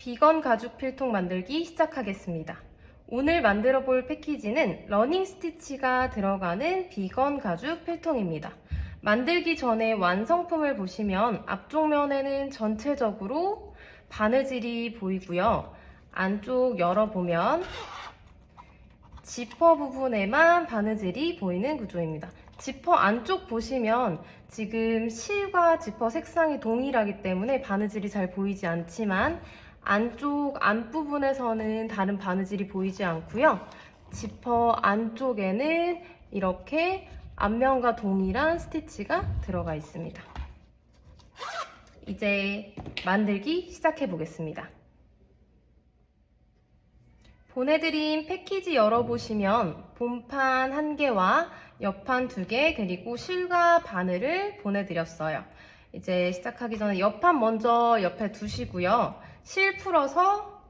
비건 가죽 필통 만들기 시작하겠습니다. 오늘 만들어 볼 패키지는 러닝 스티치가 들어가는 비건 가죽 필통입니다. 만들기 전에 완성품을 보시면 앞쪽 면에는 전체적으로 바느질이 보이고요. 안쪽 열어보면 지퍼 부분에만 바느질이 보이는 구조입니다. 지퍼 안쪽 보시면 지금 실과 지퍼 색상이 동일하기 때문에 바느질이 잘 보이지 않지만 안쪽 안부분에서는 다른 바느질이 보이지 않고요. 지퍼 안쪽에는 이렇게 앞면과 동일한 스티치가 들어가 있습니다. 이제 만들기 시작해 보겠습니다. 보내드린 패키지 열어보시면 본판 1개와 옆판 2개 그리고 실과 바늘을 보내드렸어요. 이제 시작하기 전에 옆판 먼저 옆에 두시고요. 실 풀어서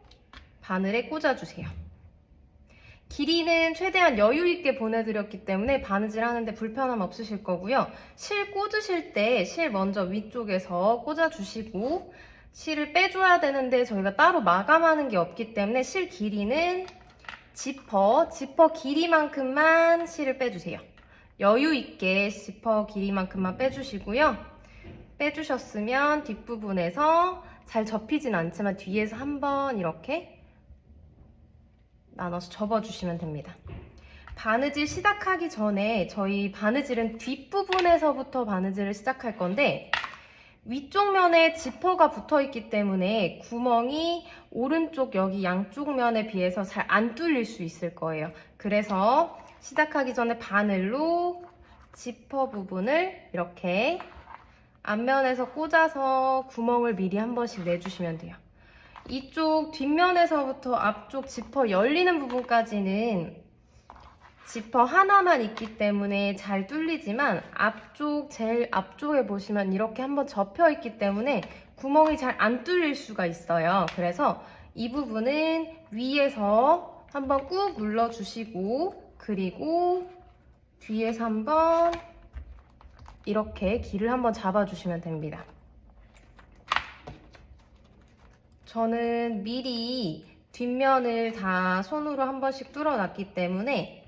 바늘에 꽂아주세요. 길이는 최대한 여유 있게 보내드렸기 때문에 바느질 하는데 불편함 없으실 거고요. 실 꽂으실 때 실 먼저 위쪽에서 꽂아주시고 실을 빼줘야 되는데 저희가 따로 마감하는 게 없기 때문에 실 길이는 지퍼 길이만큼만 실을 빼주세요. 여유 있게 지퍼 길이만큼만 빼주시고요. 빼주셨으면 뒷부분에서 잘 접히진 않지만 뒤에서 한번 이렇게 나눠서 접어주시면 됩니다. 바느질 시작하기 전에 저희 바느질은 뒷부분에서부터 바느질을 시작할 건데 위쪽 면에 지퍼가 붙어 있기 때문에 구멍이 오른쪽 여기 양쪽 면에 비해서 잘 안 뚫릴 수 있을 거예요. 그래서 시작하기 전에 바늘로 지퍼 부분을 이렇게 앞면에서 꽂아서 구멍을 미리 한 번씩 내주시면 돼요. 이쪽 뒷면에서부터 앞쪽 지퍼 열리는 부분까지는 지퍼 하나만 있기 때문에 잘 뚫리지만 제일 앞쪽에 보시면 이렇게 한번 접혀 있기 때문에 구멍이 잘 안 뚫릴 수가 있어요. 그래서 이 부분은 위에서 한번 꾹 눌러주시고 그리고 뒤에서 한번 이렇게 길을 한번 잡아주시면 됩니다. 저는 미리 뒷면을 다 손으로 한 번씩 뚫어놨기 때문에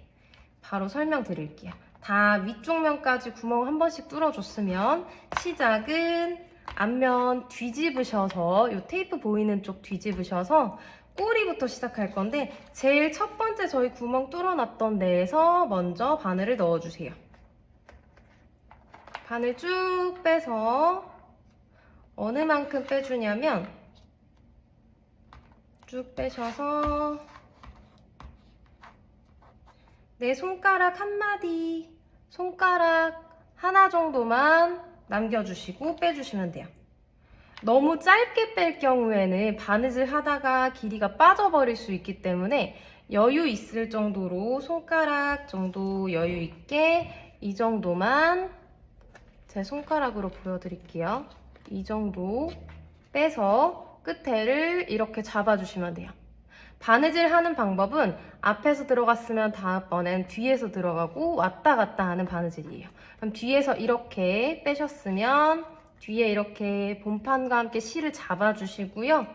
바로 설명드릴게요. 다 위쪽 면까지 구멍 한 번씩 뚫어줬으면 시작은 앞면 뒤집으셔서 이 테이프 보이는 쪽 뒤집으셔서 꼬리부터 시작할 건데 제일 첫 번째 저희 구멍 뚫어놨던 데에서 먼저 바늘을 넣어주세요. 바늘 쭉 빼서 어느 만큼 빼주냐면 쭉 빼셔서 내 손가락 한마디, 손가락 하나 정도만 남겨주시고 빼주시면 돼요. 너무 짧게 뺄 경우에는 바느질 하다가 길이가 빠져버릴 수 있기 때문에 여유 있을 정도로 손가락 정도 여유 있게 이 정도만 제 손가락으로 보여드릴게요. 이 정도 빼서 끝에를 이렇게 잡아주시면 돼요. 바느질 하는 방법은 앞에서 들어갔으면 다음번엔 뒤에서 들어가고 왔다 갔다 하는 바느질이에요. 그럼 뒤에서 이렇게 빼셨으면 뒤에 이렇게 본판과 함께 실을 잡아주시고요.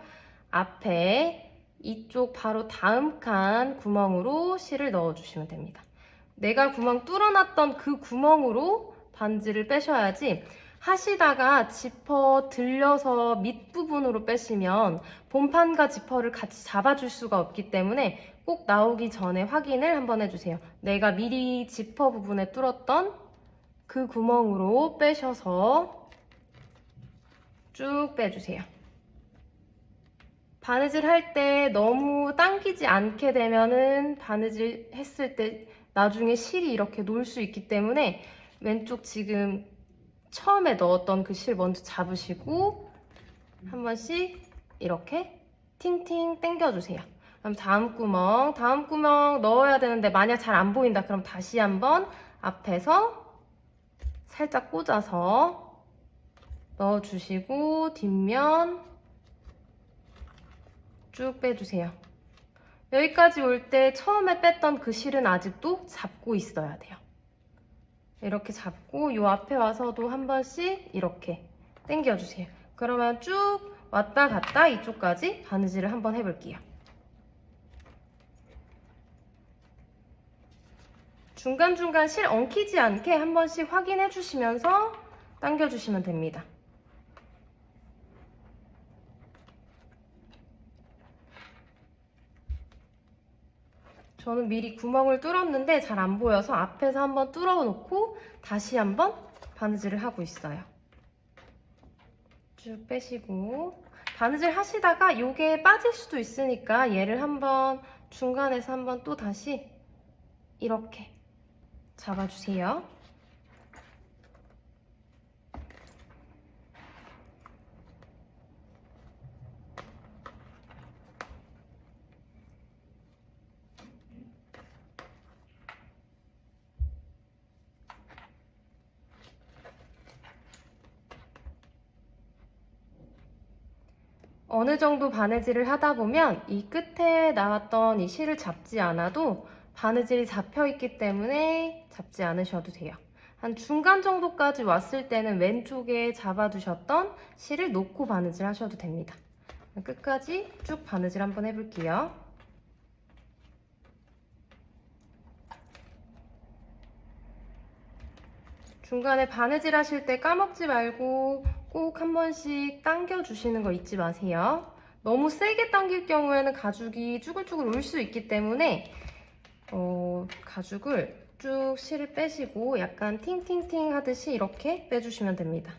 앞에 이쪽 바로 다음 칸 구멍으로 실을 넣어주시면 됩니다. 내가 구멍 뚫어놨던 그 구멍으로 바느질을 빼셔야지 하시다가 지퍼 들려서 밑부분으로 빼시면 본판과 지퍼를 같이 잡아줄 수가 없기 때문에 꼭 나오기 전에 확인을 한번 해주세요. 내가 미리 지퍼 부분에 뚫었던 그 구멍으로 빼셔서 쭉 빼주세요. 바느질 할 때 너무 당기지 않게 되면은 바느질 했을 때 나중에 실이 이렇게 놓을 수 있기 때문에 왼쪽 지금 처음에 넣었던 그 실 먼저 잡으시고 한 번씩 이렇게 팅팅 당겨주세요. 그럼 다음 구멍 넣어야 되는데 만약 잘 안 보인다 그럼 다시 한번 앞에서 살짝 꽂아서 넣어주시고 뒷면 쭉 빼주세요. 여기까지 올 때 처음에 뺐던 그 실은 아직도 잡고 있어야 돼요. 이렇게 잡고 이 앞에 와서도 한 번씩 이렇게 당겨주세요. 그러면 쭉 왔다 갔다 이쪽까지 바느질을 한번 해볼게요. 중간중간 실 엉키지 않게 한 번씩 확인해 주시면서 당겨주시면 됩니다. 저는 미리 구멍을 뚫었는데 잘 안 보여서 앞에서 한번 뚫어 놓고 다시 한번 바느질을 하고 있어요. 쭉 빼시고 바느질 하시다가 이게 빠질 수도 있으니까 얘를 한번 중간에서 한번 또 다시 이렇게 잡아주세요. 어느 정도 바느질을 하다 보면 이 끝에 나왔던 이 실을 잡지 않아도 바느질이 잡혀 있기 때문에 잡지 않으셔도 돼요. 한 중간 정도까지 왔을 때는 왼쪽에 잡아두셨던 실을 놓고 바느질 하셔도 됩니다. 끝까지 쭉 바느질 한번 해볼게요. 중간에 바느질 하실 때 까먹지 말고 꼭 한 번씩 당겨주시는 거 잊지 마세요. 너무 세게 당길 경우에는 가죽이 쭈글쭈글 울 수 있기 때문에 가죽을 쭉 실을 빼시고 약간 팅팅팅 하듯이 이렇게 빼주시면 됩니다.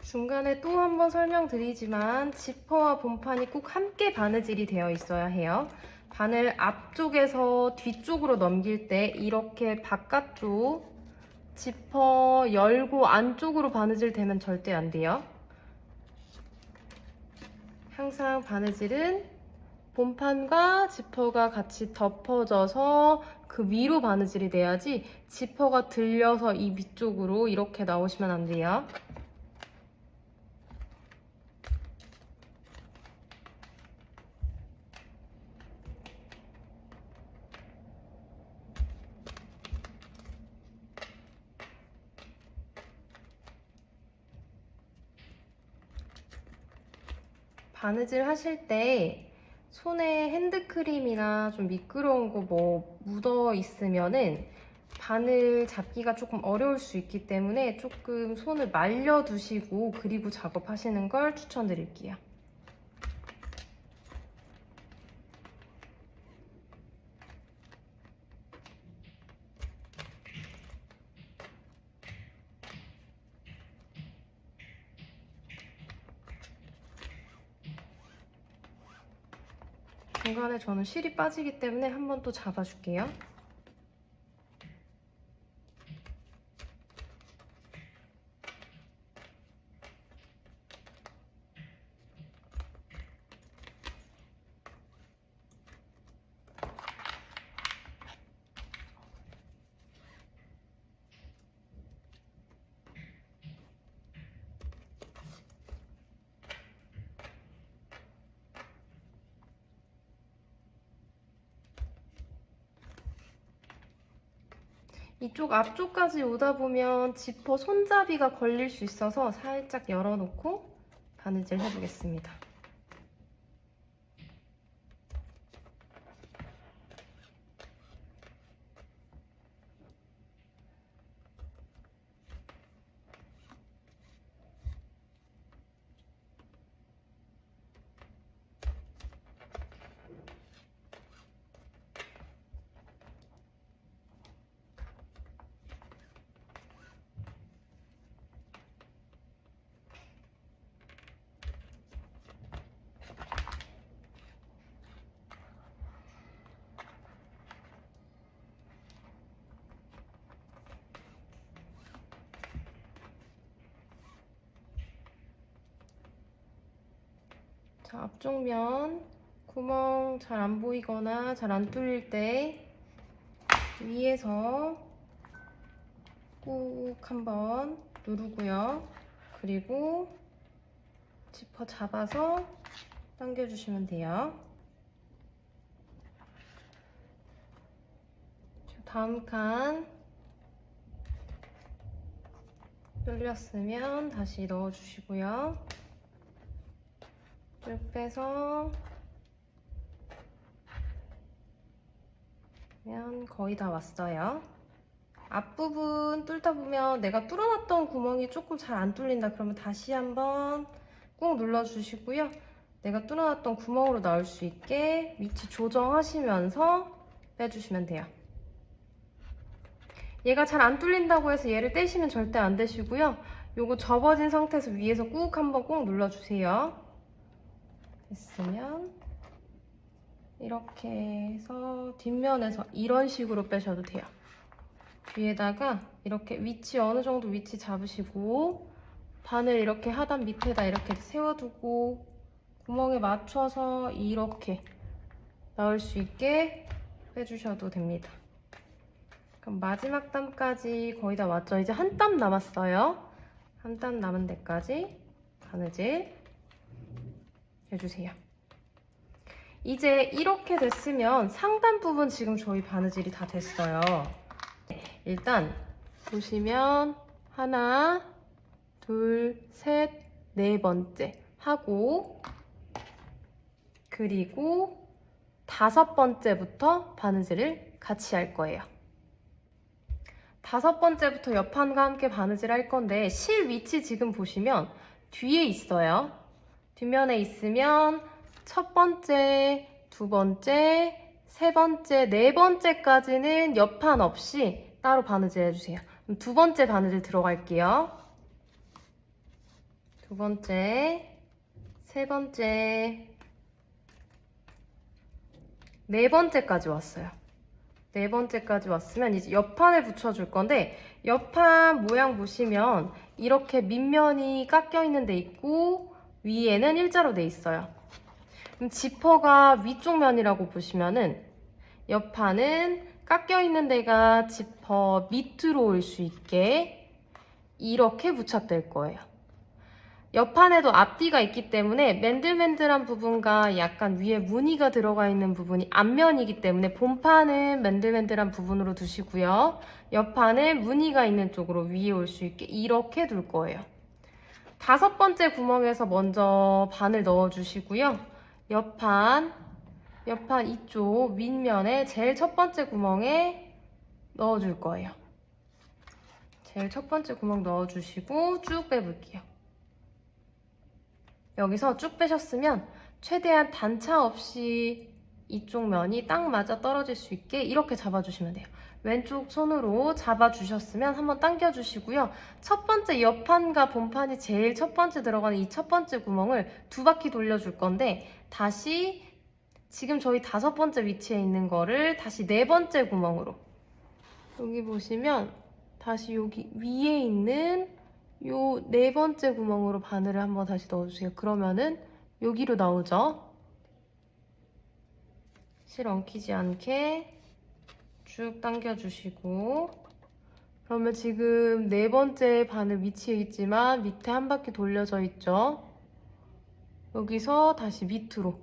중간에 또 한 번 설명드리지만 지퍼와 본판이 꼭 함께 바느질이 되어 있어야 해요. 바늘 앞쪽에서 뒤쪽으로 넘길 때 이렇게 바깥쪽 지퍼 열고 안쪽으로 바느질 되면 절대 안 돼요. 항상 바느질은 본판과 지퍼가 같이 덮어져서 그 위로 바느질이 돼야지 지퍼가 들려서 이 위쪽으로 이렇게 나오시면 안 돼요. 바느질 하실 때 손에 핸드크림이나 좀 미끄러운 거 뭐 묻어 있으면은 바늘 잡기가 조금 어려울 수 있기 때문에 조금 손을 말려 두시고 그리고 작업하시는 걸 추천드릴게요. 중간에 저는 실이 빠지기 때문에 한 번 또 잡아줄게요. 이쪽 앞쪽까지 오다 보면 지퍼 손잡이가 걸릴 수 있어서 살짝 열어놓고 바느질 해보겠습니다. 자, 앞쪽 면 구멍 잘 안 보이거나 잘 안 뚫릴 때 위에서 꾹 한번 누르고요. 그리고 지퍼 잡아서 당겨주시면 돼요. 다음 칸 뚫렸으면 다시 넣어주시고요. 쭉 빼서 면 거의 다 왔어요. 앞부분 뚫다 보면 내가 뚫어놨던 구멍이 조금 잘 안 뚫린다 그러면 다시 한번 꾹 눌러주시고요. 내가 뚫어놨던 구멍으로 나올 수 있게 위치 조정하시면서 빼주시면 돼요. 얘가 잘 안 뚫린다고 해서 얘를 떼시면 절대 안 되시고요. 요거 접어진 상태에서 위에서 꾹 한번 꾹 눌러주세요. 됐으면 이렇게 해서 뒷면에서 이런 식으로 빼셔도 돼요. 뒤에다가 이렇게 위치 어느 정도 위치 잡으시고 바늘 이렇게 하단 밑에다 이렇게 세워두고 구멍에 맞춰서 이렇게 나올 수 있게 빼주셔도 됩니다. 그럼 마지막 땀까지 거의 다 왔죠? 이제 한 땀 남았어요. 한 땀 남은 데까지 바느질 해주세요. 이제 이렇게 됐으면 상단 부분 지금 저희 바느질이 다 됐어요. 일단 보시면 하나, 둘, 셋, 네 번째 하고 그리고 다섯 번째부터 바느질을 같이 할 거예요. 다섯 번째부터 옆판과 함께 바느질 할 건데 실 위치 지금 보시면 뒤에 있어요. 뒷면에 있으면 첫 번째, 두 번째, 세 번째, 네 번째까지는 옆판 없이 따로 바느질 해주세요. 그럼 두 번째 바느질 들어갈게요. 두 번째, 세 번째, 네 번째까지 왔어요. 네 번째까지 왔으면 이제 옆판을 붙여줄 건데 옆판 모양 보시면 이렇게 밑면이 깎여 있는 데 있고 위에는 일자로 돼 있어요. 그럼 지퍼가 위쪽 면이라고 보시면은 옆판은 깎여 있는 데가 지퍼 밑으로 올 수 있게 이렇게 부착될 거예요. 옆판에도 앞뒤가 있기 때문에 맨들맨들한 부분과 약간 위에 무늬가 들어가 있는 부분이 앞면이기 때문에 본판은 맨들맨들한 부분으로 두시고요. 옆판은 무늬가 있는 쪽으로 위에 올 수 있게 이렇게 둘 거예요. 다섯 번째 구멍에서 먼저 바늘 넣어주시고요. 옆판 이쪽 윗면에 제일 첫 번째 구멍에 넣어줄 거예요. 제일 첫 번째 구멍 넣어주시고 쭉 빼볼게요. 여기서 쭉 빼셨으면 최대한 단차 없이 이쪽 면이 딱 맞아 떨어질 수 있게 이렇게 잡아주시면 돼요. 왼쪽 손으로 잡아주셨으면 한번 당겨주시고요. 첫 번째 옆판과 본판이 제일 첫 번째 들어가는 이 첫 번째 구멍을 두 바퀴 돌려줄 건데 다시 지금 저희 다섯 번째 위치에 있는 거를 다시 네 번째 구멍으로 여기 보시면 다시 여기 위에 있는 요 네 번째 구멍으로 바늘을 한번 다시 넣어주세요. 그러면은 여기로 나오죠. 실 엉키지 않게 쭉 당겨주시고 그러면 지금 네 번째 바늘 위치에 있지만 밑에 한 바퀴 돌려져 있죠. 여기서 다시 밑으로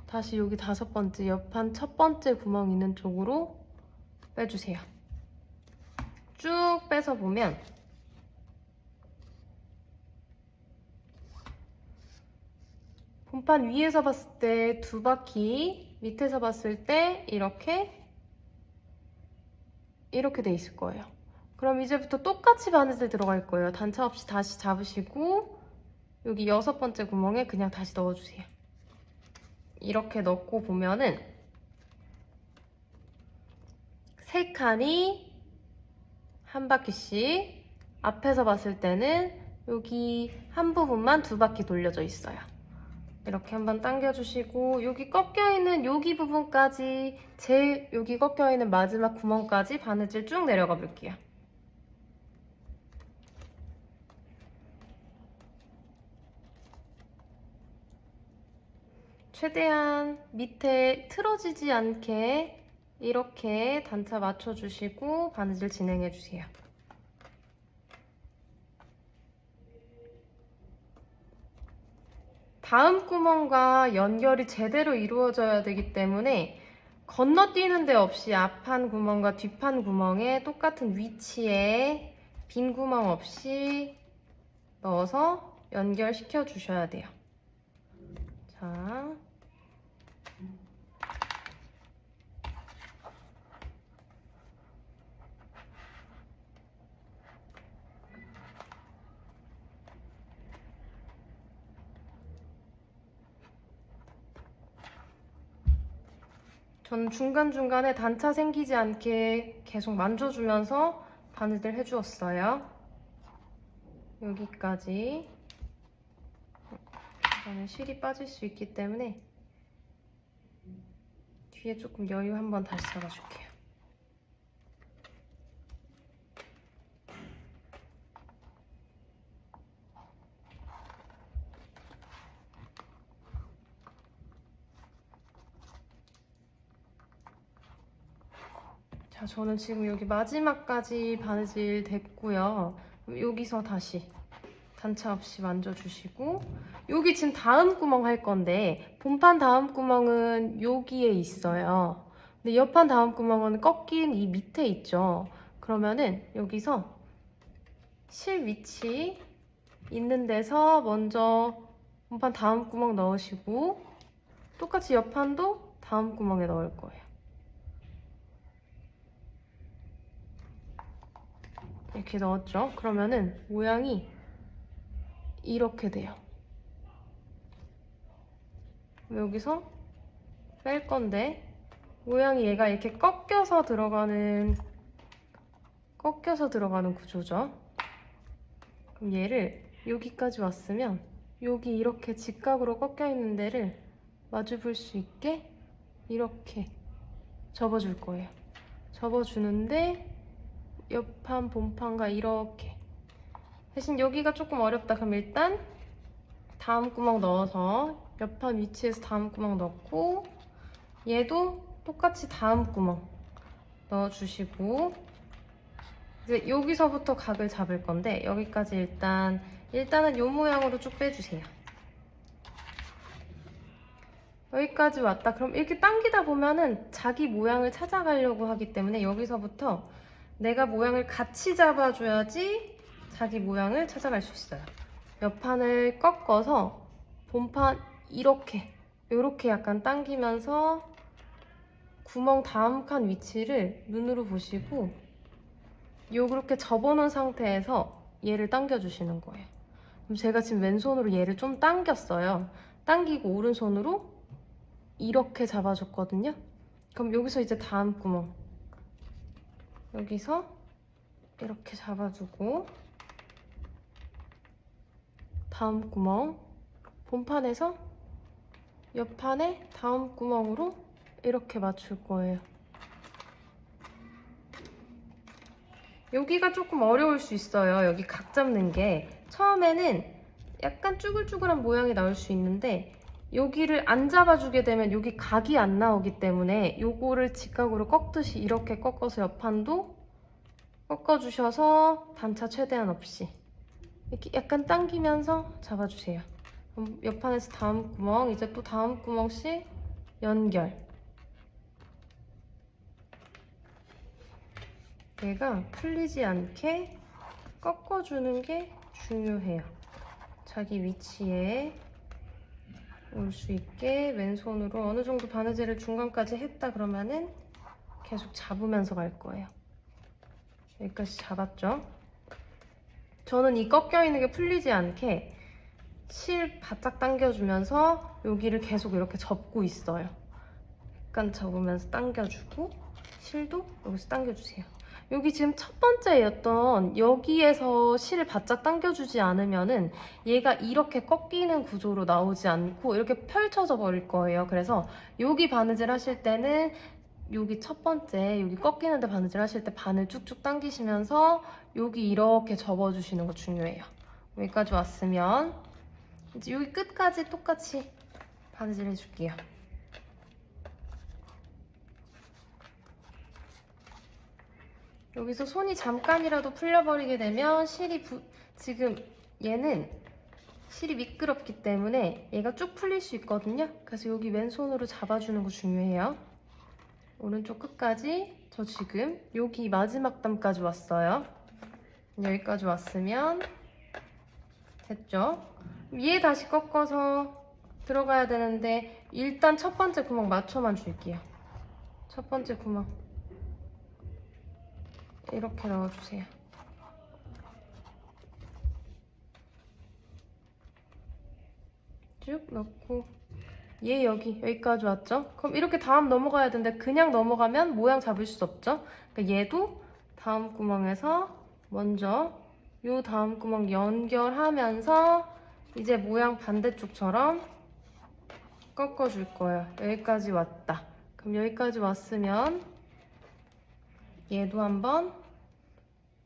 다시 여기 다섯 번째 옆판 첫 번째 구멍 있는 쪽으로 빼주세요. 쭉 빼서 보면 본판 위에서 봤을 때 두 바퀴, 밑에서 봤을 때 이렇게 돼 있을 거예요. 그럼 이제부터 똑같이 바느질 들어갈 거예요. 단차 없이 다시 잡으시고 여기 여섯 번째 구멍에 그냥 다시 넣어주세요. 이렇게 넣고 보면은 세 칸이 한 바퀴씩 앞에서 봤을 때는 여기 한 부분만 두 바퀴 돌려져 있어요. 이렇게 한번 당겨주시고 여기 꺾여있는 여기 부분까지 제일 여기 꺾여있는 마지막 구멍까지 바느질 쭉 내려가 볼게요. 최대한 밑에 틀어지지 않게 이렇게 단차 맞춰주시고 바느질 진행해주세요. 다음 구멍과 연결이 제대로 이루어져야 되기 때문에 건너뛰는 데 없이 앞판 구멍과 뒷판 구멍에 똑같은 위치에 빈 구멍 없이 넣어서 연결시켜 주셔야 돼요. 자, 저는 중간중간에 단차 생기지 않게 계속 만져주면서 바느질 해주었어요. 여기까지. 저는 실이 빠질 수 있기 때문에 뒤에 조금 여유 한번 다시 잡아줄게요. 자, 저는 지금 여기 마지막까지 바느질 됐고요. 여기서 다시 단차 없이 만져주시고, 여기 지금 다음 구멍 할 건데 본판 다음 구멍은 여기에 있어요. 근데 옆판 다음 구멍은 꺾인 이 밑에 있죠. 그러면은 여기서 실 위치 있는 데서 먼저 본판 다음 구멍 넣으시고, 똑같이 옆판도 다음 구멍에 넣을 거예요. 이렇게 넣었죠? 그러면은 모양이 이렇게 돼요. 여기서 뺄 건데 모양이 얘가 이렇게 꺾여서 들어가는 구조죠. 그럼 얘를 여기까지 왔으면 여기 이렇게 직각으로 꺾여 있는 데를 마주 볼 수 있게 이렇게 접어줄 거예요. 접어주는데 옆판, 본판과 이렇게. 대신 여기가 조금 어렵다. 그럼 일단 다음 구멍 넣어서 옆판 위치에서 다음 구멍 넣고, 얘도 똑같이 다음 구멍 넣어주시고, 이제 여기서부터 각을 잡을 건데 여기까지 일단은 이 모양으로 쭉 빼주세요. 여기까지 왔다. 그럼 이렇게 당기다 보면은 자기 모양을 찾아가려고 하기 때문에 여기서부터 내가 모양을 같이 잡아줘야지 자기 모양을 찾아갈 수 있어요. 옆판을 꺾어서 본판 이렇게 약간 당기면서 구멍 다음 칸 위치를 눈으로 보시고 요렇게 접어놓은 상태에서 얘를 당겨주시는 거예요. 그럼 제가 지금 왼손으로 얘를 좀 당겼어요. 당기고 오른손으로 이렇게 잡아줬거든요. 그럼 여기서 이제 다음 구멍, 여기서 이렇게 잡아주고, 다음 구멍, 본판에서 옆판에 다음 구멍으로 이렇게 맞출 거예요. 여기가 조금 어려울 수 있어요. 여기 각 잡는 게 처음에는 약간 쭈글쭈글한 모양이 나올 수 있는데 여기를 안 잡아주게 되면 여기 각이 안 나오기 때문에 요거를 직각으로 꺾듯이 이렇게 꺾어서 옆판도 꺾어주셔서 단차 최대한 없이 이렇게 약간 당기면서 잡아주세요. 그럼 옆판에서 다음 구멍, 이제 또 다음 구멍씩 연결. 얘가 풀리지 않게 꺾어주는 게 중요해요. 자기 위치에 올 수 있게 왼손으로 어느 정도 바느질을 중간까지 했다 그러면은 계속 잡으면서 갈 거예요. 여기까지 잡았죠? 저는 이 꺾여 있는 게 풀리지 않게 실 바짝 당겨주면서 여기를 계속 이렇게 접고 있어요. 약간 접으면서 당겨주고 실도 여기서 당겨주세요. 여기 지금 첫 번째였던 여기에서 실을 바짝 당겨주지 않으면은 얘가 이렇게 꺾이는 구조로 나오지 않고 이렇게 펼쳐져 버릴 거예요. 그래서 여기 바느질 하실 때는 여기 첫 번째 여기 꺾이는데 바느질 하실 때 바늘 쭉쭉 당기시면서 여기 이렇게 접어주시는 거 중요해요. 여기까지 왔으면 이제 여기 끝까지 똑같이 바느질 해줄게요. 여기서 손이 잠깐이라도 풀려버리게 되면 지금 얘는 실이 미끄럽기 때문에 얘가 쭉 풀릴 수 있거든요. 그래서 여기 왼손으로 잡아주는 거 중요해요. 오른쪽 끝까지. 저 지금 여기 마지막 단까지 왔어요. 여기까지 왔으면 됐죠? 위에 다시 꺾어서 들어가야 되는데 일단 첫 번째 구멍 맞춰만 줄게요. 첫 번째 구멍 이렇게 넣어주세요. 쭉 넣고 얘 여기까지 왔죠? 그럼 이렇게 다음 넘어가야 되는데 그냥 넘어가면 모양 잡을 수 없죠? 그러니까 얘도 다음 구멍에서 먼저 요 다음 구멍 연결하면서 이제 모양 반대쪽처럼 꺾어줄 거예요. 여기까지 왔다. 그럼 여기까지 왔으면 얘도 한번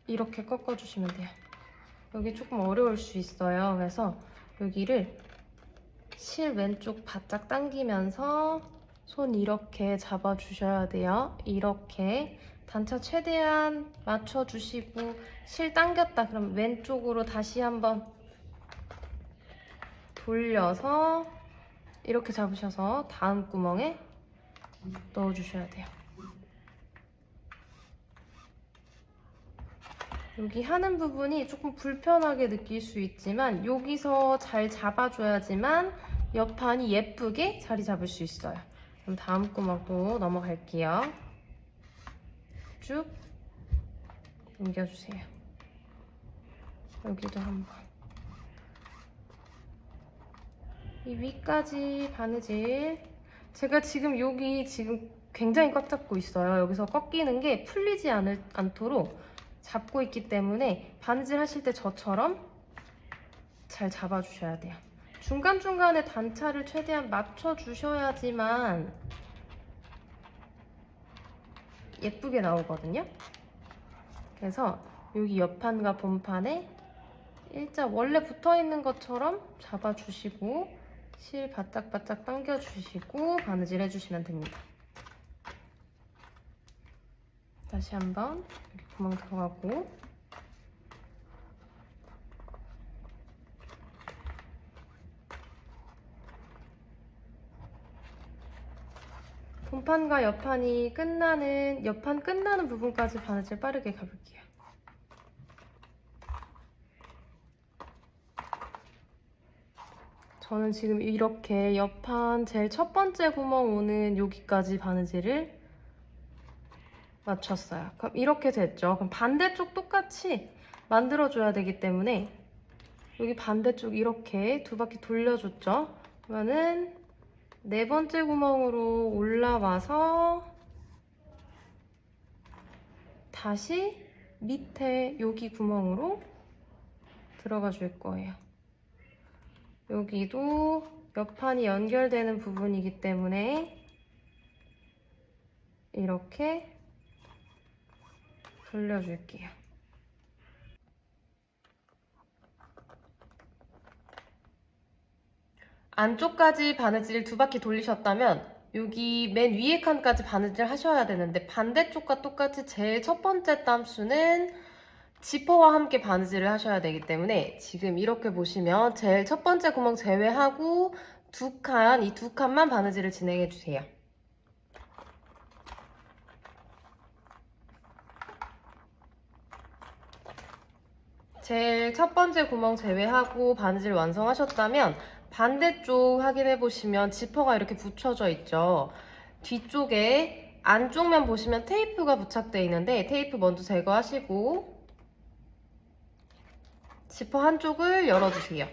이렇게 꺾어주시면 돼요. 여기 조금 어려울 수 있어요. 그래서 여기를 실 왼쪽 바짝 당기면서 손 이렇게 잡아주셔야 돼요. 이렇게 단차 최대한 맞춰주시고 실 당겼다 그럼 왼쪽으로 다시 한번 돌려서 이렇게 잡으셔서 다음 구멍에 넣어주셔야 돼요. 여기 하는 부분이 조금 불편하게 느낄 수 있지만 여기서 잘 잡아줘야지만 옆판이 예쁘게 자리 잡을 수 있어요. 그럼 다음 구멍도 넘어갈게요. 쭉 넘겨주세요. 여기도 한번. 이 위까지 바느질. 제가 지금 여기 굉장히 꽉 잡고 있어요. 여기서 꺾이는 게 풀리지 않도록 잡고 있기 때문에 바느질 하실 때 저처럼 잘 잡아주셔야 돼요. 중간중간에 단차를 최대한 맞춰주셔야지만 예쁘게 나오거든요. 그래서 여기 옆판과 본판에 일자 원래 붙어있는 것처럼 잡아주시고 실 바짝바짝 당겨주시고 바느질 해주시면 됩니다. 다시 한번 여기 구멍 들어가고 본판과 옆판 끝나는 부분까지 바느질 빠르게 가볼게요. 저는 지금 이렇게 옆판 제일 첫 번째 구멍 오는 여기까지 바느질을 맞췄어요. 그럼 이렇게 됐죠. 그럼 반대쪽 똑같이 만들어줘야 되기 때문에 여기 반대쪽 이렇게 두 바퀴 돌려줬죠. 그러면은 네 번째 구멍으로 올라와서 다시 밑에 여기 구멍으로 들어가 줄 거예요. 여기도 옆판이 연결되는 부분이기 때문에 이렇게 돌려줄게요. 안쪽까지 바느질 두 바퀴 돌리셨다면 여기 맨 위에 칸까지 바느질 하셔야 되는데 반대쪽과 똑같이 제일 첫 번째 땀수는 지퍼와 함께 바느질을 하셔야 되기 때문에 지금 이렇게 보시면 제일 첫 번째 구멍 제외하고 이 두 칸만 바느질을 진행해 주세요. 제일 첫 번째 구멍 제외하고 바느질 완성하셨다면 반대쪽 확인해 보시면 지퍼가 이렇게 붙여져 있죠. 뒤쪽에 안쪽면 보시면 테이프가 부착되어 있는데 테이프 먼저 제거하시고 지퍼 한쪽을 열어주세요.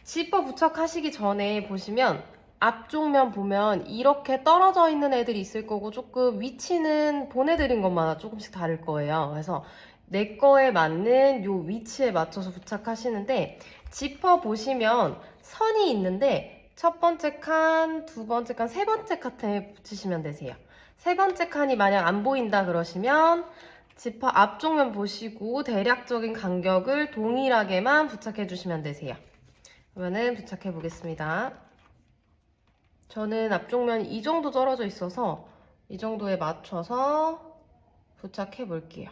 지퍼 부착하시기 전에 보시면 앞쪽면 보면 이렇게 떨어져 있는 애들이 있을 거고 조금 위치는 보내드린 것마다 조금씩 다를 거예요. 그래서 내 거에 맞는 요 위치에 맞춰서 부착하시는데 지퍼 보시면 선이 있는데 첫 번째 칸, 두 번째 칸, 세 번째 칸에 붙이시면 되세요. 세 번째 칸이 만약 안 보인다 그러시면 지퍼 앞쪽면 보시고 대략적인 간격을 동일하게만 부착해 주시면 되세요. 그러면은 부착해 보겠습니다. 저는 앞쪽 면이 이 정도 떨어져 있어서 이 정도에 맞춰서 부착해 볼게요.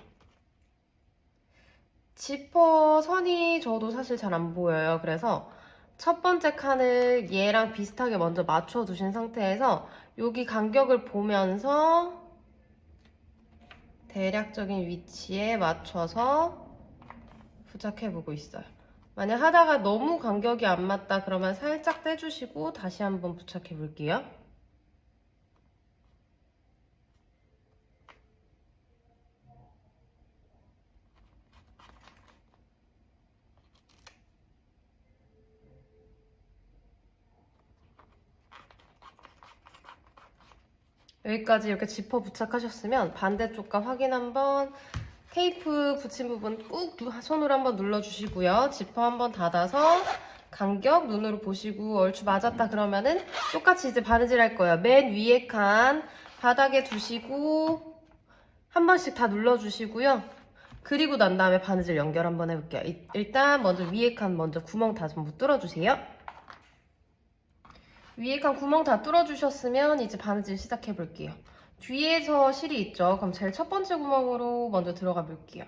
지퍼 선이 저도 사실 잘 안 보여요. 그래서 첫 번째 칸을 얘랑 비슷하게 먼저 맞춰 두신 상태에서 여기 간격을 보면서 대략적인 위치에 맞춰서 부착해 보고 있어요. 만약 하다가 너무 간격이 안 맞다 그러면 살짝 떼주시고 다시 한번 부착해 볼게요. 여기까지 이렇게 지퍼 부착하셨으면 반대쪽과 확인 한번, 테이프 붙인 부분 꾹 손으로 한번 눌러주시고요. 지퍼 한번 닫아서 간격 눈으로 보시고 얼추 맞았다 그러면은 똑같이 이제 바느질 할 거예요. 맨 위에 칸 바닥에 두시고 한 번씩 다 눌러주시고요. 그리고 난 다음에 바느질 연결 한번 해볼게요. 일단 먼저 위에 칸 먼저 구멍 다 전부 뚫어주세요. 위에 칸 구멍 다 뚫어주셨으면 이제 바느질 시작해 볼게요. 뒤에서 실이 있죠? 그럼 제일 첫 번째 구멍으로 먼저 들어가 볼게요.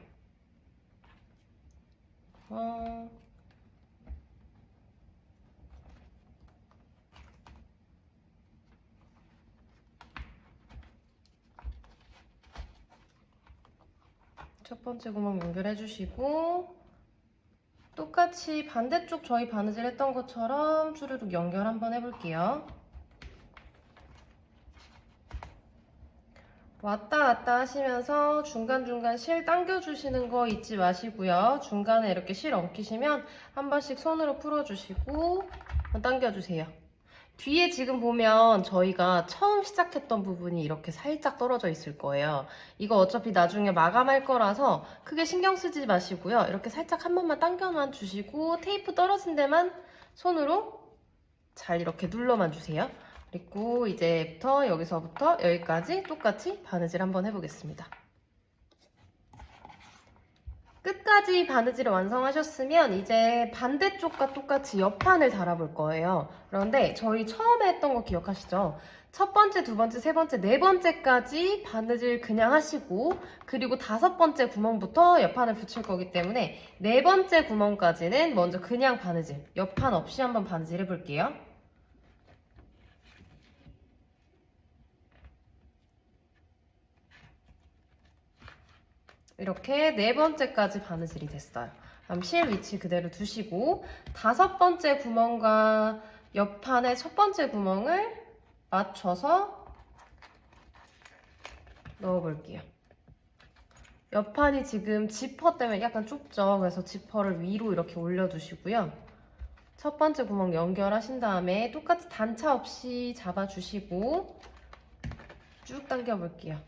첫 번째 구멍 연결해 주시고 똑같이 반대쪽 저희 바느질 했던 것처럼 주르륵 연결 한번 해볼게요. 왔다 갔다 하시면서 중간중간 실 당겨주시는 거 잊지 마시고요. 중간에 이렇게 실 엉키시면 한 번씩 손으로 풀어주시고 당겨주세요. 뒤에 지금 보면 저희가 처음 시작했던 부분이 이렇게 살짝 떨어져 있을 거예요. 이거 어차피 나중에 마감할 거라서 크게 신경 쓰지 마시고요. 이렇게 살짝 한 번만 당겨만 주시고 테이프 떨어진 데만 손으로 잘 이렇게 눌러만 주세요. 그리고 이제부터 여기서부터 여기까지 똑같이 바느질 한번 해보겠습니다. 끝까지 바느질을 완성하셨으면 이제 반대쪽과 똑같이 옆판을 달아볼 거예요. 그런데 저희 처음에 했던 거 기억하시죠? 첫 번째, 두 번째, 세 번째, 네 번째까지 바느질 그냥 하시고 그리고 다섯 번째 구멍부터 옆판을 붙일 거기 때문에 네 번째 구멍까지는 먼저 그냥 바느질, 옆판 없이 한번 바느질 해볼게요. 이렇게 네 번째까지 바느질이 됐어요. 그럼 실 위치 그대로 두시고 다섯 번째 구멍과 옆판의 첫 번째 구멍을 맞춰서 넣어볼게요. 옆판이 지금 지퍼 때문에 약간 좁죠. 그래서 지퍼를 위로 이렇게 올려두시고요. 첫 번째 구멍 연결하신 다음에 똑같이 단차 없이 잡아주시고 쭉 당겨볼게요.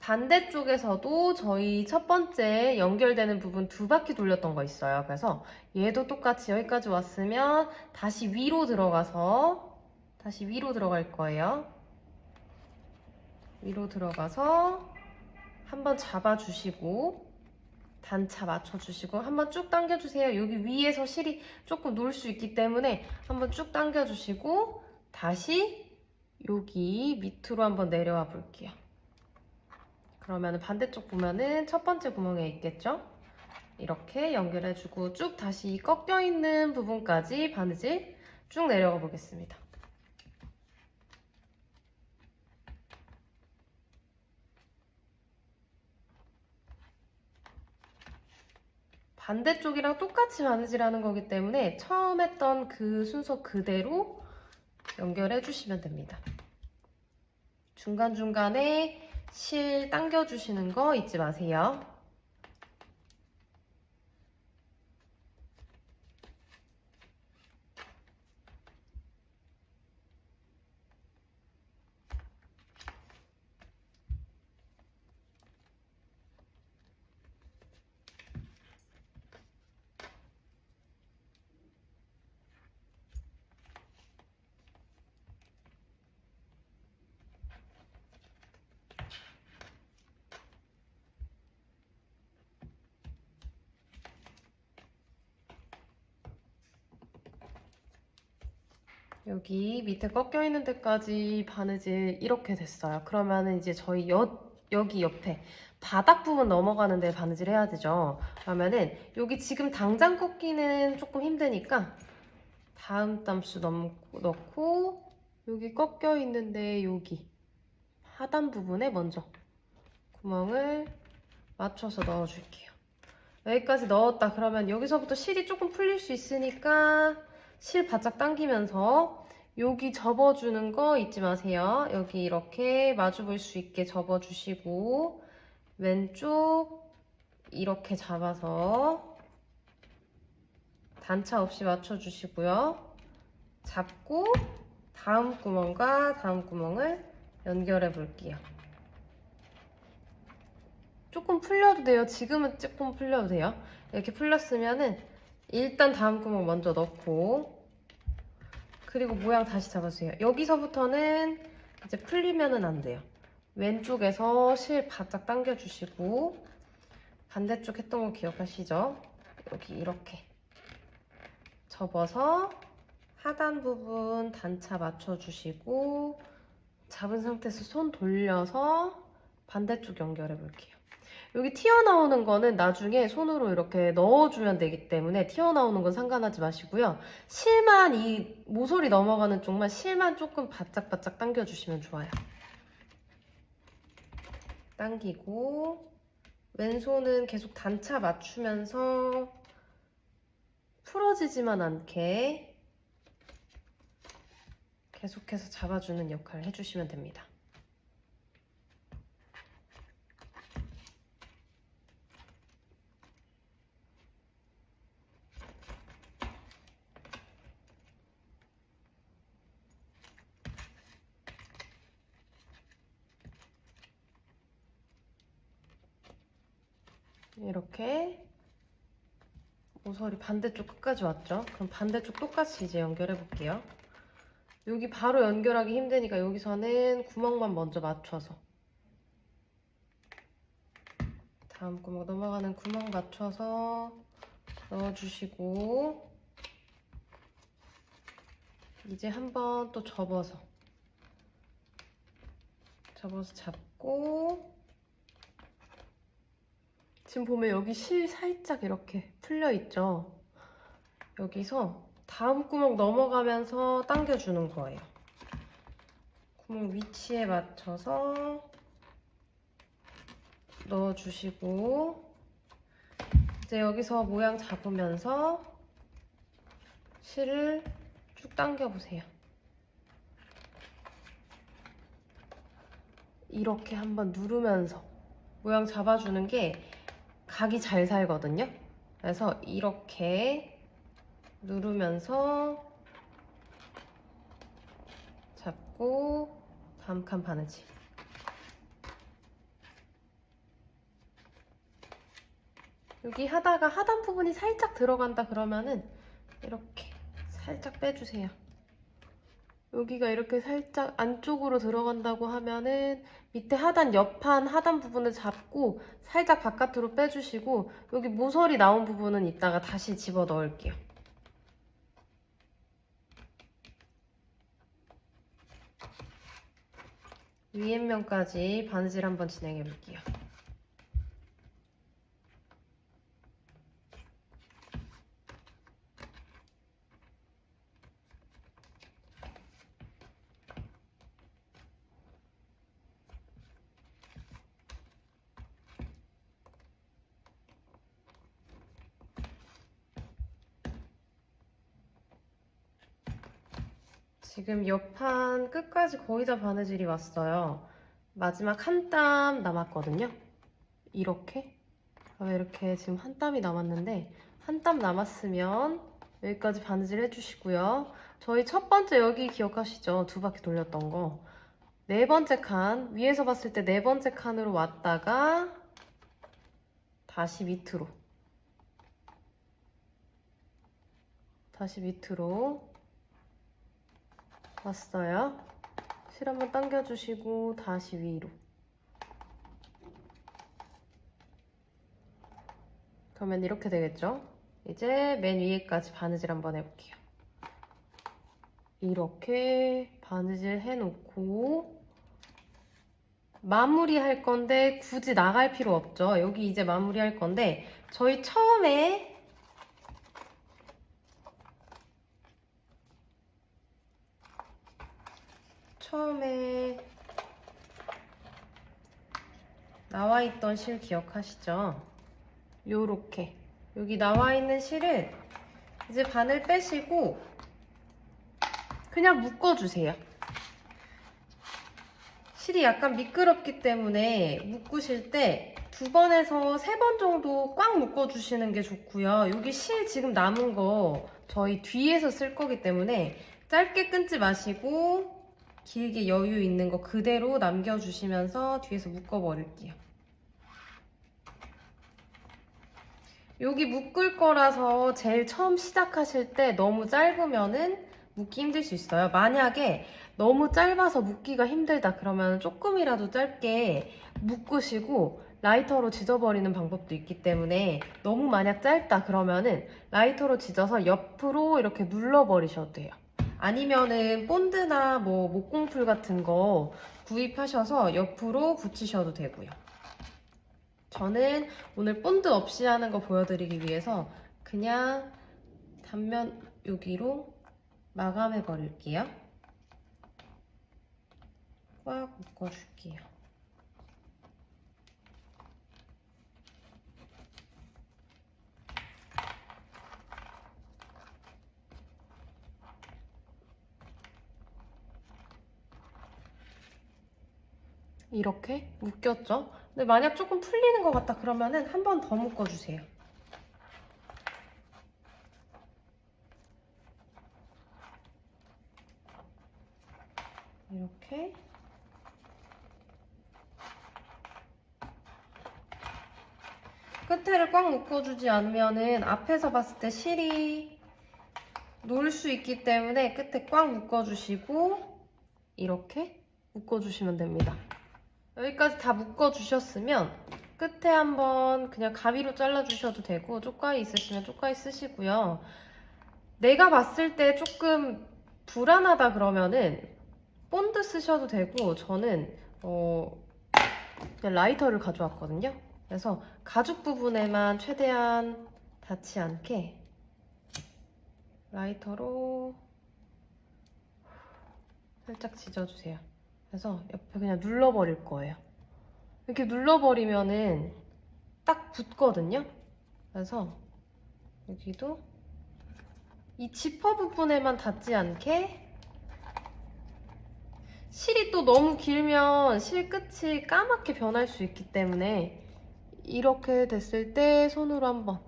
반대쪽에서도 저희 첫 번째 연결되는 부분 두 바퀴 돌렸던 거 있어요. 그래서 얘도 똑같이 여기까지 왔으면 다시 위로 들어가서 다시 위로 들어갈 거예요. 위로 들어가서 한번 잡아주시고 단차 맞춰주시고 한번 쭉 당겨주세요. 여기 위에서 실이 조금 놓을 수 있기 때문에 한번 쭉 당겨주시고 다시 여기 밑으로 한번 내려와 볼게요. 그러면 반대쪽 보면은 첫 번째 구멍에 있겠죠? 이렇게 연결해주고 쭉 다시 꺾여있는 부분까지 바느질 쭉 내려가 보겠습니다. 반대쪽이랑 똑같이 바느질하는 거기 때문에 처음 했던 그 순서 그대로 연결해 주시면 됩니다. 중간중간에 실 당겨주시는 거 잊지 마세요. 여기 밑에 꺾여 있는 데까지 바느질 이렇게 됐어요. 그러면은 이제 저희 여기 옆에 바닥 부분 넘어가는 데 바느질 해야 되죠. 그러면은 여기 지금 당장 꺾기는 조금 힘드니까 다음 담수 넣고 여기 꺾여 있는데 여기 하단 부분에 먼저 구멍을 맞춰서 넣어줄게요. 여기까지 넣었다 그러면 여기서부터 실이 조금 풀릴 수 있으니까 실 바짝 당기면서 여기 접어주는 거 잊지 마세요. 여기 이렇게 마주 볼 수 있게 접어주시고 왼쪽 이렇게 잡아서 단차 없이 맞춰주시고요. 잡고 다음 구멍과 다음 구멍을 연결해 볼게요. 조금 풀려도 돼요. 지금은 조금 풀려도 돼요. 이렇게 풀렸으면은 일단 다음 구멍 먼저 넣고 그리고 모양 다시 잡아주세요. 여기서부터는 이제 풀리면은 안 돼요. 왼쪽에서 실 바짝 당겨주시고 반대쪽 했던 거 기억하시죠? 여기 이렇게 접어서 하단 부분 단차 맞춰주시고 잡은 상태에서 손 돌려서 반대쪽 연결해 볼게요. 여기 튀어나오는 거는 나중에 손으로 이렇게 넣어주면 되기 때문에 튀어나오는 건 상관하지 마시고요. 실만 이 모서리 넘어가는 쪽만 실만 조금 바짝바짝 당겨주시면 좋아요. 당기고 왼손은 계속 단차 맞추면서 풀어지지만 않게 계속해서 잡아주는 역할을 해주시면 됩니다. 이렇게 모서리 반대쪽 끝까지 왔죠? 그럼 반대쪽 똑같이 이제 연결해 볼게요. 여기 바로 연결하기 힘드니까 여기서는 구멍만 먼저 맞춰서 다음 구멍 넘어가는 구멍 맞춰서 넣어주시고 이제 한번 또 접어서 잡고 지금 보면 여기 실 살짝 이렇게 풀려 있죠? 여기서 다음 구멍 넘어가면서 당겨주는 거예요. 구멍 위치에 맞춰서 넣어주시고 이제 여기서 모양 잡으면서 실을 쭉 당겨보세요. 이렇게 한번 누르면서 모양 잡아주는 게 각이 잘 살거든요. 그래서 이렇게 누르면서 잡고 다음 칸 바느질. 여기 하다가 하단 부분이 살짝 들어간다 그러면은 이렇게 살짝 빼주세요. 여기가 이렇게 살짝 안쪽으로 들어간다고 하면은 밑에 하단 옆판 하단 부분을 잡고 살짝 바깥으로 빼주시고 여기 모서리 나온 부분은 이따가 다시 집어 넣을게요. 위에면까지 바느질 한번 진행해 볼게요. 지금 옆판 끝까지 거의 다 바느질이 왔어요. 마지막 한 땀 남았거든요. 이렇게 지금 한 땀이 남았는데 한 땀 남았으면 여기까지 바느질 해주시고요. 저희 첫 번째 여기 기억하시죠? 두 바퀴 돌렸던 거. 네 번째 칸, 위에서 봤을 때 네 번째 칸으로 왔다가 다시 밑으로 왔어요. 실 한번 당겨주시고 다시 위로. 그러면 이렇게 되겠죠? 이제 맨 위에까지 바느질 한번 해볼게요. 이렇게 바느질 해놓고 마무리할 건데 굳이 나갈 필요 없죠. 여기 이제 마무리할 건데 저희 처음에 나와 있던 실 기억하시죠? 요렇게 여기 나와 있는 실을 이제 바늘 빼시고 그냥 묶어주세요. 실이 약간 미끄럽기 때문에 묶으실 때 2번에서 3번 정도 꽉 묶어주시는 게 좋고요. 여기 실 지금 남은 거 저희 뒤에서 쓸 거기 때문에 짧게 끊지 마시고 길게 여유 있는 거 그대로 남겨주시면서 뒤에서 묶어버릴게요. 여기 묶을 거라서 제일 처음 시작하실 때 너무 짧으면은 묶기 힘들 수 있어요. 만약에 너무 짧아서 묶기가 힘들다 그러면 조금이라도 짧게 묶으시고 라이터로 지져버리는 방법도 있기 때문에 너무 만약 짧다 그러면은 라이터로 지져서 옆으로 이렇게 눌러버리셔도 돼요. 아니면은 본드나 뭐 목공풀 같은 거 구입하셔서 옆으로 붙이셔도 되고요. 저는 오늘 본드 없이 하는 거 보여드리기 위해서 그냥 단면 여기로 마감해 버릴게요. 꽉 묶어줄게요. 이렇게 묶였죠? 근데 만약 조금 풀리는 것 같다 그러면은 한 번 더 묶어주세요. 이렇게 끝에를 꽉 묶어주지 않으면은 앞에서 봤을 때 실이 놓을 수 있기 때문에 끝에 꽉 묶어주시고 이렇게 묶어주시면 됩니다. 여기까지 다 묶어주셨으면 끝에 한번 그냥 가위로 잘라주셔도 되고 쪽가위 있으시면 쪽가위 쓰시고요. 내가 봤을 때 조금 불안하다 그러면은 본드 쓰셔도 되고 저는 그냥 라이터를 가져왔거든요. 그래서 가죽 부분에만 최대한 닿지 않게 라이터로 살짝 지져주세요. 그래서 옆에 그냥 눌러버릴 거예요. 이렇게 눌러버리면은 딱 붙거든요. 그래서 여기도 이 지퍼 부분에만 닿지 않게 실이 또 너무 길면 실 끝이 까맣게 변할 수 있기 때문에 이렇게 됐을 때 손으로 한번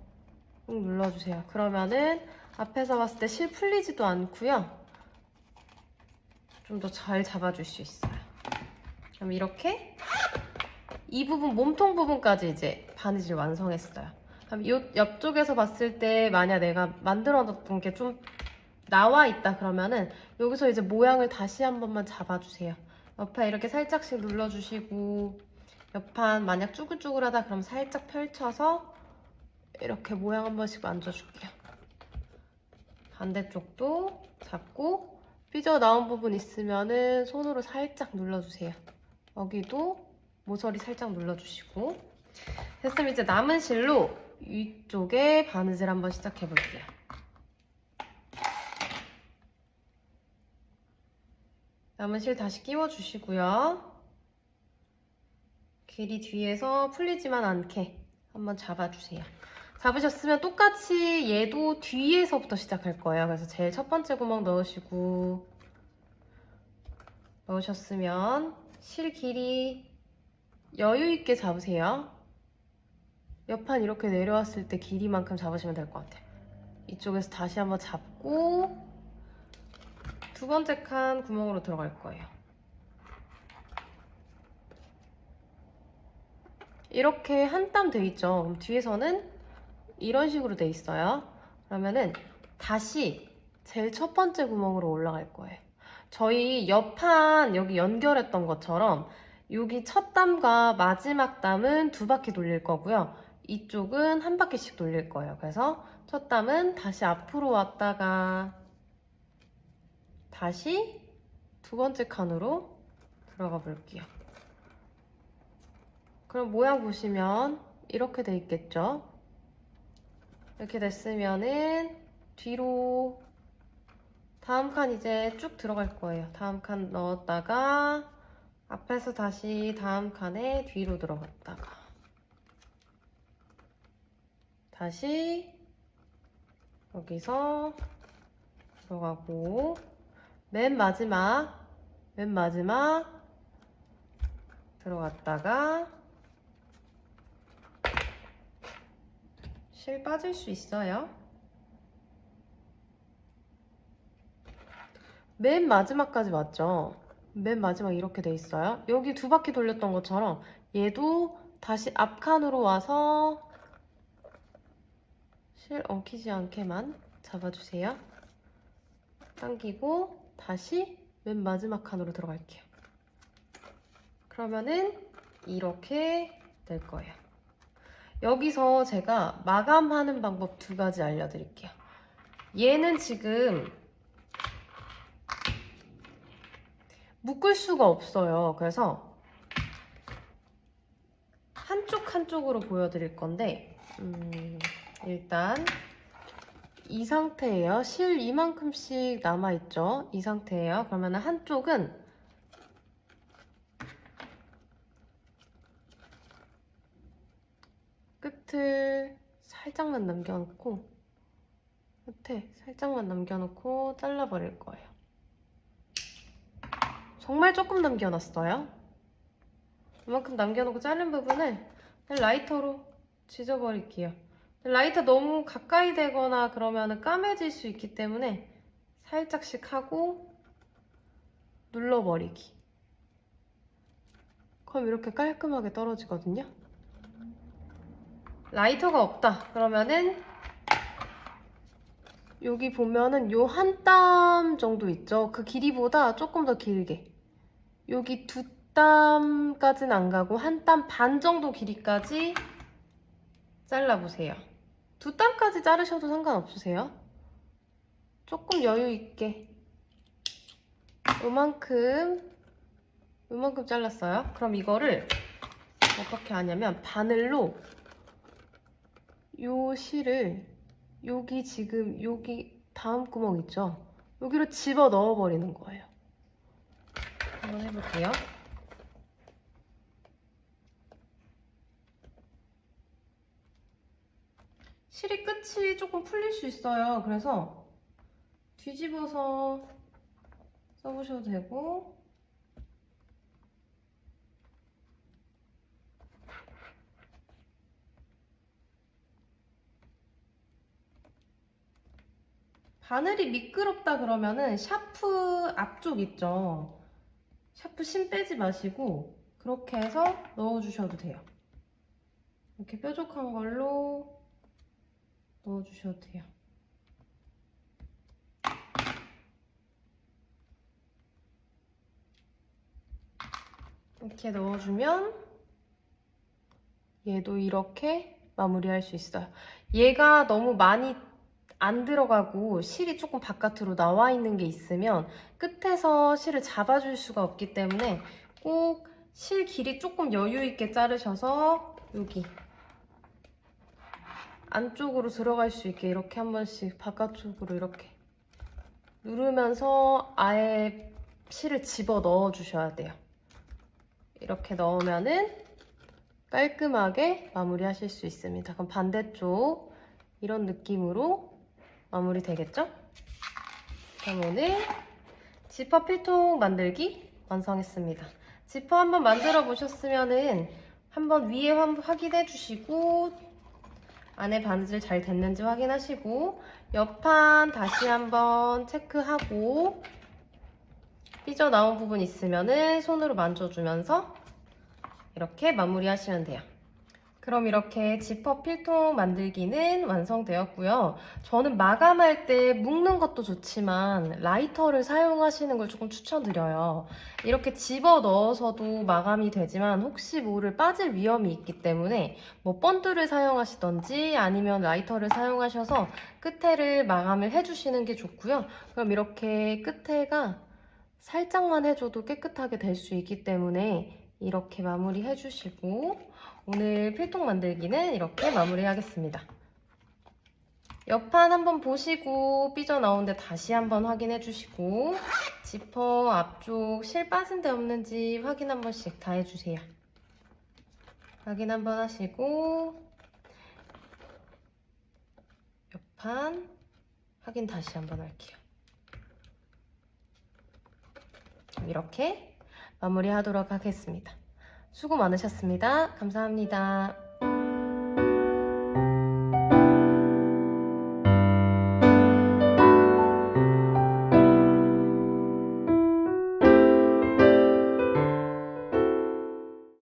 꾹 눌러주세요. 그러면은 앞에서 봤을 때 실 풀리지도 않고요. 좀 더 잘 잡아줄 수 있어요. 그럼 이렇게 이 부분, 몸통 부분까지 이제 바느질 완성했어요. 그럼 이 옆쪽에서 봤을 때 만약 내가 만들어놨던 게 좀 나와 있다 그러면은 여기서 이제 모양을 다시 한 번만 잡아주세요. 옆에 이렇게 살짝씩 눌러주시고 옆판 만약 쭈글쭈글하다 그럼 살짝 펼쳐서 이렇게 모양 한 번씩 만져줄게요. 반대쪽도 잡고 삐져나온 부분 있으면은 손으로 살짝 눌러주세요. 여기도 모서리 살짝 눌러주시고 됐으면 이제 남은 실로 위쪽에 바느질 한번 시작해볼게요. 남은 실 다시 끼워주시고요. 길이 뒤에서 풀리지만 않게 한번 잡아주세요. 잡으셨으면 똑같이 얘도 뒤에서부터 시작할 거예요. 그래서 제일 첫 번째 구멍 넣으셨으면 실 길이 여유 있게 잡으세요. 옆판 이렇게 내려왔을 때 길이만큼 잡으시면 될 것 같아요. 이쪽에서 다시 한번 잡고 두 번째 칸 구멍으로 들어갈 거예요. 이렇게 한 땀 돼 있죠. 그럼 뒤에서는 이런 식으로 돼 있어요. 그러면은 다시 제일 첫 번째 구멍으로 올라갈 거예요. 저희 옆판 여기 연결했던 것처럼 여기 첫 땀과 마지막 땀은 2바퀴 돌릴 거고요. 이쪽은 한 바퀴씩 돌릴 거예요. 그래서 첫 땀은 다시 앞으로 왔다가 다시 두 번째 칸으로 들어가 볼게요. 그럼 모양 보시면 이렇게 돼 있겠죠? 이렇게 됐으면은 뒤로 다음 칸 이제 쭉 들어갈 거예요. 다음 칸 넣었다가 앞에서 다시 다음 칸에 뒤로 들어갔다가 다시 여기서 들어가고 맨 마지막 들어갔다가 실 빠질 수 있어요. 맨 마지막까지 맞죠? 맨 마지막 이렇게 돼 있어요. 여기 두 바퀴 돌렸던 것처럼 얘도 다시 앞칸으로 와서 실 엉키지 않게만 잡아주세요. 당기고 다시 맨 마지막 칸으로 들어갈게요. 그러면은 이렇게 될 거예요. 여기서 제가 마감하는 방법 두 가지 알려드릴게요. 얘는 지금 묶을 수가 없어요. 그래서 한쪽으로 보여드릴 건데 일단 이 상태예요. 실 이만큼씩 남아있죠? 이 상태예요. 그러면 한쪽은 끝을 살짝만 남겨놓고 끝에 살짝만 남겨놓고 잘라버릴 거예요. 정말 조금 남겨놨어요. 이만큼 남겨놓고 자른 부분을 라이터로 지져버릴게요. 라이터 너무 가까이 되거나 그러면 까매질 수 있기 때문에 살짝씩 하고 눌러버리기. 그럼 이렇게 깔끔하게 떨어지거든요. 라이터가 없다 그러면은 여기 보면은 요 한 땀 정도 있죠. 그 길이보다 조금 더 길게 여기 두 땀까지는 안 가고 한 땀 반 정도 길이까지 잘라보세요. 두 땀까지 자르셔도 상관없으세요. 조금 여유 있게 요만큼 잘랐어요. 그럼 이거를 어떻게 하냐면 바늘로 요 실을 여기 지금 여기 다음 구멍 있죠? 여기로 집어 넣어 버리는 거예요. 한번 해볼게요. 실이 끝이 조금 풀릴 수 있어요. 그래서 뒤집어서 써보셔도 되고 바늘이 미끄럽다 그러면은 샤프 앞쪽 있죠? 샤프 심 빼지 마시고 그렇게 해서 넣어주셔도 돼요. 이렇게 뾰족한 걸로 넣어주셔도 돼요. 이렇게 넣어주면 얘도 이렇게 마무리할 수 있어요. 얘가 너무 많이 안 들어가고 실이 조금 바깥으로 나와 있는 게 있으면 끝에서 실을 잡아줄 수가 없기 때문에 꼭 실 길이 조금 여유 있게 자르셔서 여기 안쪽으로 들어갈 수 있게 이렇게 한 번씩 바깥쪽으로 이렇게 누르면서 아예 실을 집어 넣어 주셔야 돼요. 이렇게 넣으면은 깔끔하게 마무리 하실 수 있습니다. 그럼 반대쪽 이런 느낌으로 마무리 되겠죠? 그럼 오늘 지퍼 필통 만들기 완성했습니다. 지퍼 한번 만들어 보셨으면은 한번 위에 확인해 주시고 안에 바느질 잘 됐는지 확인하시고 옆판 다시 한번 체크하고 삐져나온 부분 있으면은 손으로 만져주면서 이렇게 마무리 하시면 돼요. 그럼 이렇게 지퍼 필통 만들기는 완성되었고요. 저는 마감할 때 묶는 것도 좋지만 라이터를 사용하시는 걸 조금 추천드려요. 이렇게 집어 넣어서도 마감이 되지만 혹시 모를 빠질 위험이 있기 때문에 뭐 본드를 사용하시던지 아니면 라이터를 사용하셔서 끝에를 마감을 해주시는 게 좋고요. 그럼 이렇게 끝에가 살짝만 해줘도 깨끗하게 될 수 있기 때문에 이렇게 마무리 해주시고 오늘 필통 만들기는 이렇게 마무리하겠습니다. 옆판 한번 보시고 삐져나오는데 다시 한번 확인해 주시고 지퍼 앞쪽 실 빠진 데 없는지 확인 한 번씩 다 해주세요. 확인 한번 하시고 옆판 확인 다시 한번 할게요. 이렇게 마무리하도록 하겠습니다. 수고 많으셨습니다. 감사합니다.